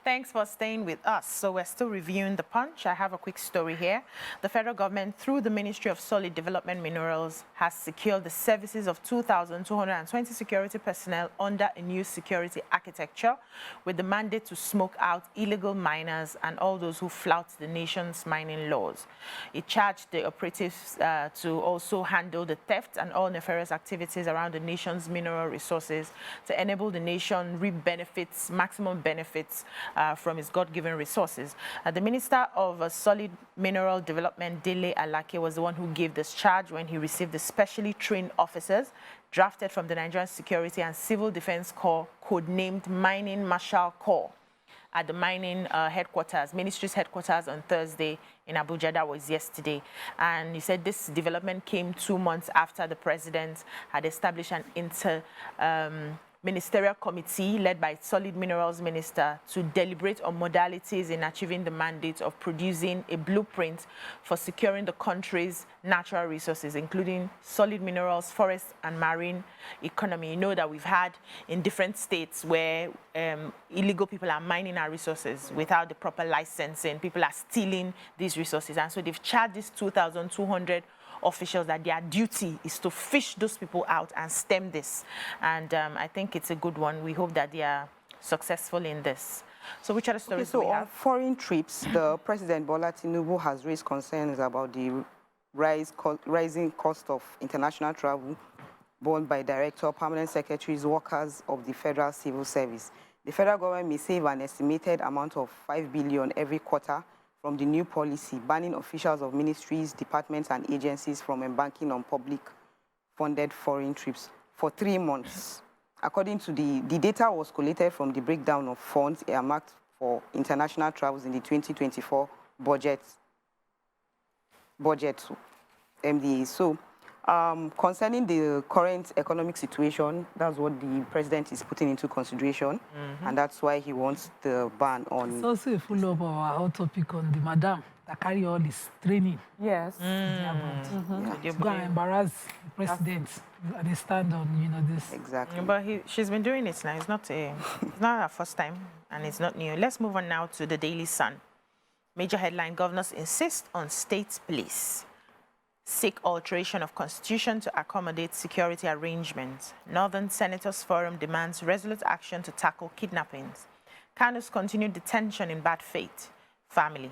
Thanks for staying with us. So we're still reviewing the punch. I have a quick story here. The federal government, through the Ministry of Solid Development Minerals, has secured the services of 2,220 security personnel under a new security architecture with the mandate to smoke out illegal miners and all those who flout the nation's mining laws. It charged the operatives to also handle the theft and all nefarious activities around the nation's mineral resources to enable the nation reap benefits, maximum benefits from its God-given resources. The Minister of Solid Mineral Development, Dele Alake, was the one who gave this charge when he received the specially trained officers drafted from the Nigerian Security and Civil Defense Corps, codenamed Mining Marshal Corps, at the mining headquarters, ministry's headquarters on Thursday in Abuja. That was yesterday. And he said this development came 2 months after the president had established an ministerial committee led by Solid Minerals Minister to deliberate on modalities in achieving the mandate of producing a blueprint for securing the country's natural resources, including solid minerals, forest and marine economy. You know that we've had in different states where illegal people are mining our resources without the proper licensing. People are stealing these resources. And so they've charged these 2,200 officials that their duty is to fish those people out and stem this. And I think it's a good one. We hope that they are successful in this. So which other stories do we have? On foreign trips, the President Bola Tinubu has raised concerns about the rising cost of international travel borne by Director, Permanent Secretaries, workers of the Federal Civil Service. The federal government may save an estimated amount of 5 billion every quarter from the new policy, banning officials of ministries, departments, and agencies from embarking on public-funded foreign trips for 3 months. According to the data was collated from the breakdown of funds earmarked for international travels in the 2024 budget MDA. So, concerning the current economic situation, that's what the president is putting into consideration, and that's why he wants the ban on. It's also a follow-up of our hot topic on the madam that carry all this training. Yes. Go and embarrass the president and they stand on, this. Exactly. But she's been doing it now. It's not her first time, and it's not new. Let's move on now to the Daily Sun. Major headline: Governors insist on state police. Seek alteration of constitution to accommodate security arrangements. Northern Senators Forum demands resolute action to tackle kidnappings. Kanu's continued detention in bad faith. Family.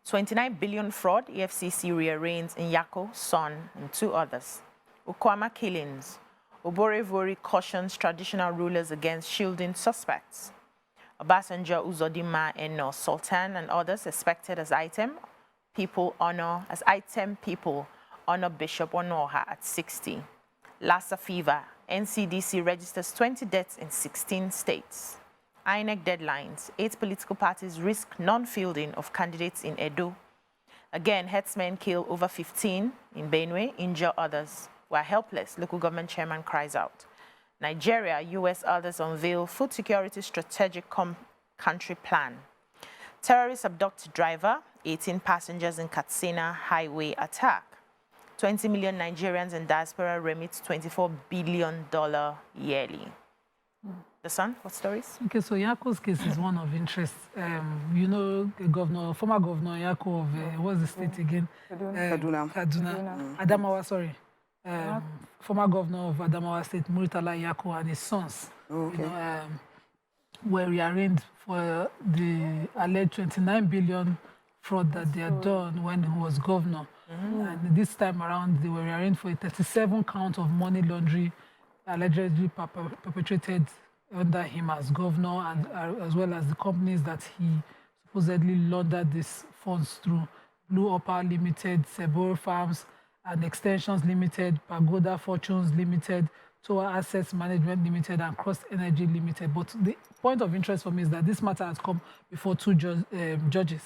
29 billion fraud. EFCC rearraigns Nyako, Son, and 2 others. Ukwama killings. Oborevori cautions traditional rulers against shielding suspects. Obasanjo, Uzodinma, Eno, Sultan, and others expected as item people honor Bishop Onoha at 60. Lassa fever. NCDC registers 20 deaths in 16 states. INEC deadlines. 8 political parties risk non-fielding of candidates in Edo. Again, herdsmen kill over 15 in Benue, injure others. We're helpless, local government chairman cries out. Nigeria, US others unveil food security strategic country plan. Terrorists abduct driver, 18 passengers in Katsina highway attack. 20 million Nigerians in diaspora remit $24 billion yearly. The Sun, what stories? Okay, so Yako's case is one of interest. The former governor Yako of, what's the state again? Kaduna. Adamawa, sorry. Former governor of Adamawa State, Murtala Yako, and his sons were rearranged for the alleged 29 billion fraud that they had done when he was governor. And this time around, they were arraigned for a 37 count of money laundering allegedly perpetrated under him as governor, and as well as the companies that he supposedly laundered these funds through: Blue Opal Limited, Sebor Farms and Extensions Limited, Pagoda Fortunes Limited, Tower Assets Management Limited, and Cross Energy Limited. But the point of interest for me is that this matter has come before 2 judges.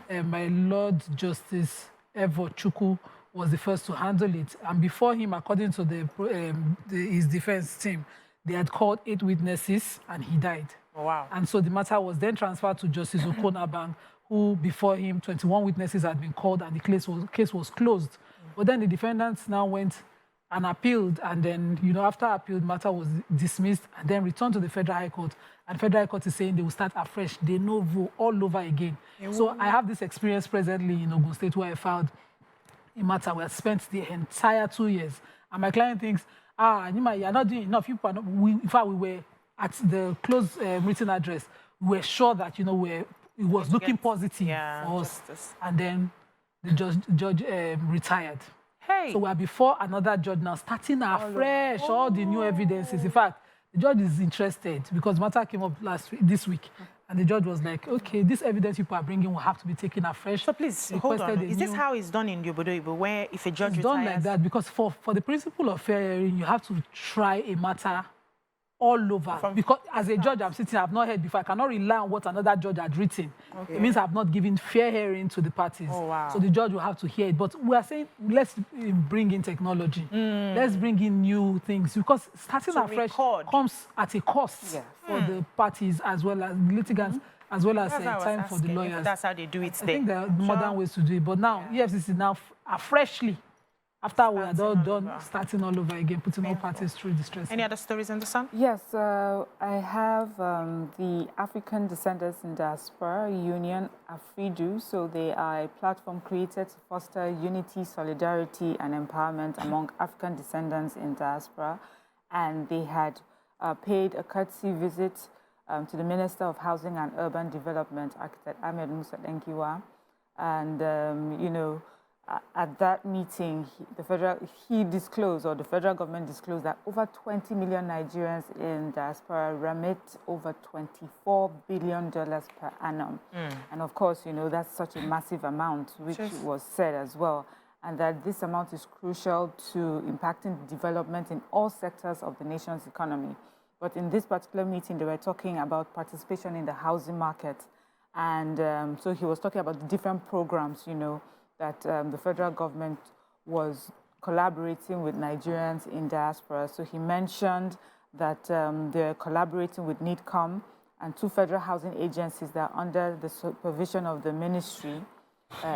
My Lord Justice Evo Chukwu was the first to handle it. And before him, according to his defense team, they had called 8 witnesses and he died. Oh, wow. And so the matter was then transferred to Justice Okonabang, who before him, 21 witnesses had been called and the case was closed. But then the defendants now went and appealed, and then, after appeal, the matter was dismissed, and then returned to the Federal High Court. And Federal High Court is saying they will start afresh, de novo, all over again. So I have this experience presently in Ogun State where I filed a matter where I spent the entire 2 years. And my client thinks, Ejima, you're not doing enough. People are not, in fact, we were at the close written address. We were sure that, it was looking positive for us. Justice. And then the judge retired. Hey. So we are before another judge now, starting afresh, all the new evidences. In fact, the judge is interested because matter came up this week. And the judge was like, okay, this evidence people are bringing will have to be taken afresh. So please, hold on. Is this how it's done in Ugboju, where if a judge it's retires? done like that because for the principle of fair hearing, you have to try a matter all over. Because as a judge, I'm sitting, I've not heard before. I cannot rely on what another judge had written. Okay. It means I've not given fair hearing to the parties. Oh, wow. So the judge will have to hear it. But we are saying, let's bring in technology. Let's bring in new things. Because starting afresh comes at a cost for the parties as well as litigants, as well as time for the lawyers. That's how they do it. I think there are modern ways to do it. But now, EFCC now freshly, after we are all done, starting all over again, putting all parties through distress. Any other stories in the sun? Yes, I have the African Descendants in Diaspora Union, AFRIDU. So they are a platform created to foster unity, solidarity, and empowerment among African descendants in diaspora. And they had paid a courtesy visit to the Minister of Housing and Urban Development, Architect Ahmed Musa Denkiwa. And, at that meeting, the federal government disclosed that over 20 million Nigerians in diaspora remit over $24 billion per annum. And of course, that's such a massive amount, which was said as well. And that this amount is crucial to impacting development in all sectors of the nation's economy. But in this particular meeting, they were talking about participation in the housing market. And so he was talking about the different programs, that the federal government was collaborating with Nigerians in diaspora. So he mentioned that they're collaborating with NIDCOM and 2 federal housing agencies that are under the supervision of the ministry,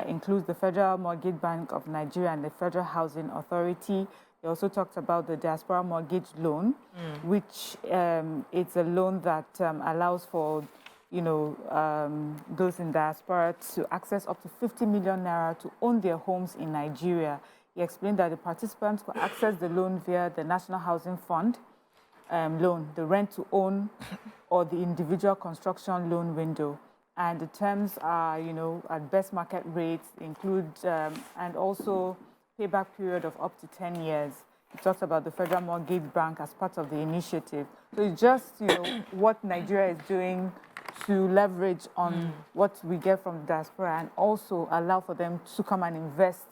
includes the Federal Mortgage Bank of Nigeria and the Federal Housing Authority. They also talked about the Diaspora Mortgage Loan, which it's a loan that allows for those in diaspora to access up to 50 million naira to own their homes in Nigeria. He explained that the participants could access the loan via the National Housing Fund loan, the rent-to-own, or the individual construction loan window. And the terms are, at best market rates, include, and also payback period of up to 10 years. He talked about the Federal Mortgage Bank as part of the initiative. So it's just, what Nigeria is doing to leverage on what we get from the diaspora and also allow for them to come and invest,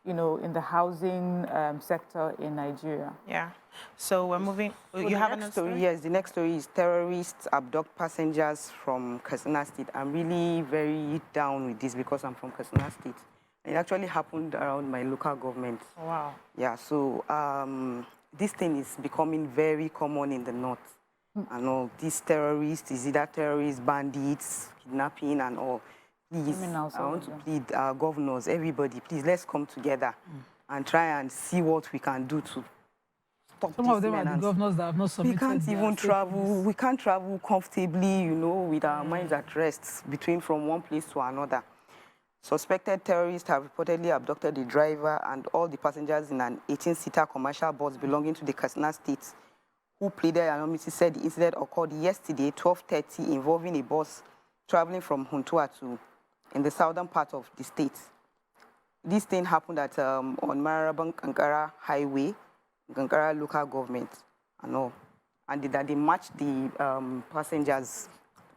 in the housing sector in Nigeria. Yeah. So we're moving. You have another story? Yes, the next story is terrorists abduct passengers from Katsina State. I'm really very down with this because I'm from Katsina State. It actually happened around my local government. Oh, wow. Yeah, so this thing is becoming very common in the north. And all these terrorists, is either terrorists, bandits, kidnapping and all. Please, I want to plead governors, everybody, please, let's come together and try and see what we can do to stop Some of them are the governors that have not submitted. We can't even travel. We can't travel comfortably, with our minds at rest from one place to another. Suspected terrorists have reportedly abducted the driver and all the passengers in an 18-seater commercial bus belonging to the Katsina State, who pleaded anonymity, said the incident occurred yesterday, 12:30, involving a bus traveling from Huntua in the southern part of the state. This thing happened at on Mararaba-Kankara Highway, Kankara local government, and all. And they marched the passengers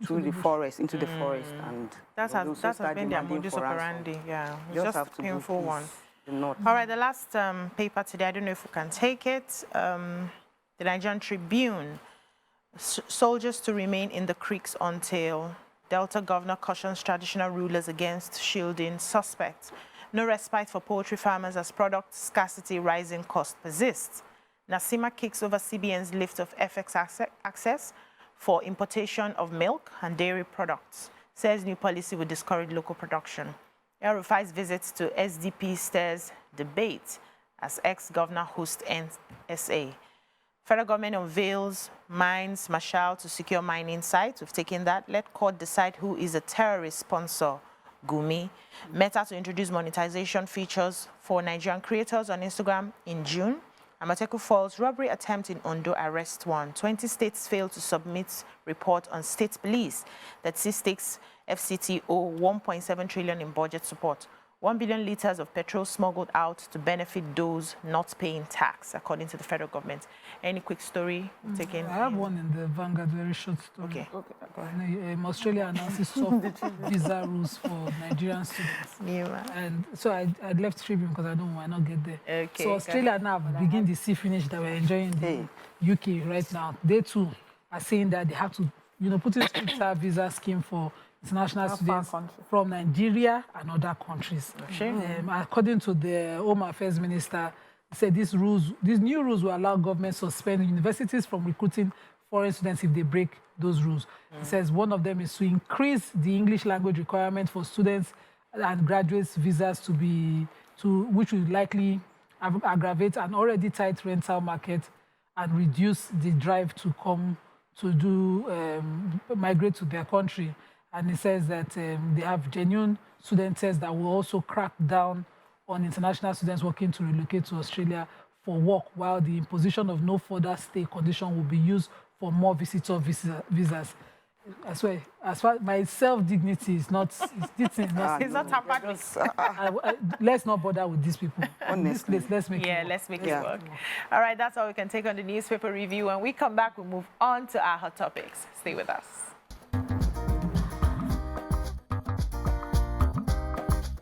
through the forest, into the forest. And that has been their modus operandi, yeah. It's just a painful one. All right, the last paper today, I don't know if we can take it. The Nigerian Tribune, soldiers to remain in the creeks until Delta governor cautions traditional rulers against shielding suspects. No respite for poultry farmers as product scarcity rising cost persists. Nasima kicks over CBN's lift of FX access for importation of milk and dairy products. Says new policy will discourage local production. El-Rufai's visits to SDP stirs debate. as ex-governor hosts NSA. Federal government unveils mines marshal to secure mining sites. We've taken that. Let court decide who is a terrorist sponsor. Gumi. Meta to introduce monetization features for Nigerian creators on Instagram in June. Amateku Falls robbery attempt in Ondo, arrest one. 20 states fail to submit report on state police. That 6 FCT owe 1.7 trillion in budget support. 1 billion liters of petrol smuggled out to benefit those not paying tax, according to the federal government. Any quick story taken? I have one in the Vanguard, very short story. Okay. Australia announces soft visa rules for Nigerian students. Yeah. And so I left Tribune because I don't want to get there. Okay, So Australia now begin the sea finish that we're enjoying in the UK right now. They too are saying that they have to, put in stricter visa scheme for international students from Nigeria and other countries. According to the Home Affairs Minister, he said these new rules will allow government to suspend universities from recruiting foreign students if they break those rules. He says one of them is to increase the English language requirement for students and graduates' visas which will likely aggravate an already tight rental market and reduce the drive to come to migrate to their country. And he says that they have genuine student tests that will also crack down on international students working to relocate to Australia for work, while the imposition of no further stay condition will be used for more visitor visas. I swear, as far my self-dignity is not, it's not tampered with. Let's not bother with these people. This place, let's make it work. Let's make it work. All right, that's all we can take on the newspaper review. When we come back, we'll move on to our hot topics. Stay with us.